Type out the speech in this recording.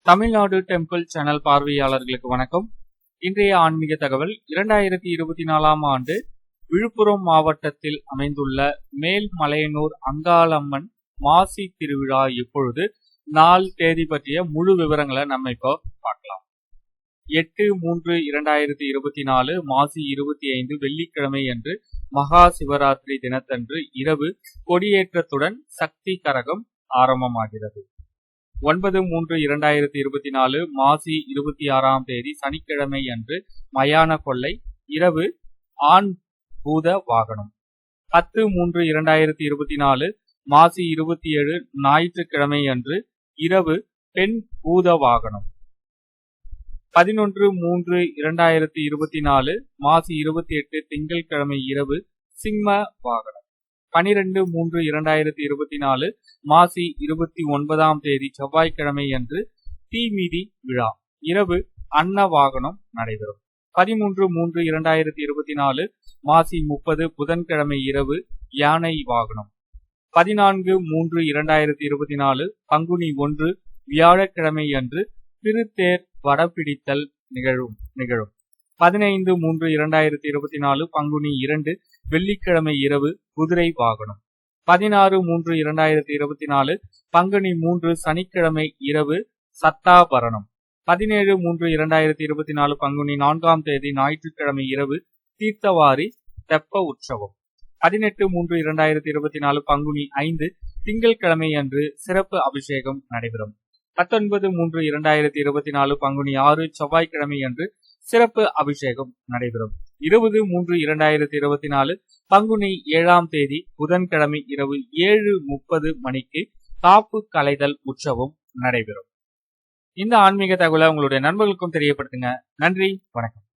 Tamil Nadu temple channel பார்வையாளர்களுக்கு வணக்கம். இன்றைய ஆன்மீக தகவல் 2024 ஆண்டு விழுப்புரம் மாவட்டத்தில் அமைந்துள்ள மேல்மலையனூர் அங்காளம்மன் மாசி திருவிழா எப்பொழுது, நாள், தேதி பற்றிய முழு விவரங்களை நம்ம இப்போ பார்க்கலாம். 8/3/2024 மாசி 25 வெள்ளிக்கிழமை அன்று மகா சிவராத்திரி தினத்தன்று இரவு கொடியேற்றத்துடன் சக்தி கரகம் ஆரம்பமாகிறது. 9/3/2024 மாசி 26ஆம் தேதி சனிக்கிழமை அன்று மயான கொள்ளை, இரவு ஆண் பூத வாகனம். 10/3/2024 மாசி 27 ஞாயிற்றுக்கிழமை அன்று இரவு பெண் பூத வாகனம். 11/3/2024 மாசி 28 திங்கட்கிழமை இரவு சிம்ம வாகனம். 12/3/2024 மாசி 29ஆம் தேதி செவ்வாய்க்கிழமை அன்று தீமிதி விழா, இரவு அன்ன வாகனம் நடைபெறும். 13/3/2024 மாசி 30 புதன்கிழமை இரவு யானை வாகனம். 14/3/2024 பங்குனி 1 வியாழக்கிழமை அன்று திருத்தேர் வடபிடித்தல் நிகழும். 15/3/2024 பங்குனி 2 வெள்ளிக்கிழமை இரவு குதிரை வாகனம். 16/3/2024 பங்குனி 3 சனிக்கிழமை இரவு சத்தாபரணம். 17/3/2024 பங்குனி 4ஆம் தேதி ஞாயிற்றுக்கிழமை இரவு தீர்த்தவாரி தெப்ப உற்சவம். 18/3/2024 பங்குனி 5 திங்கட்கிழமை அன்று சிறப்பு அபிஷேகம் நடைபெறும். 19/3/2024 பங்குனி 6 செவ்வாய்க்கிழமை அன்று சிறப்பு அபிஷேகம் நடைபெறும். 20/3/2024 பங்குனி 7ஆம் தேதி புதன்கிழமை இரவு 7:30 மணிக்கு காப்பு கலைதல் உற்சவம் நடைபெறும். இந்த ஆன்மீக தகவலை உங்களுடைய நண்பர்களுக்கும் தெரியப்படுத்துங்க. நன்றி, வணக்கம்.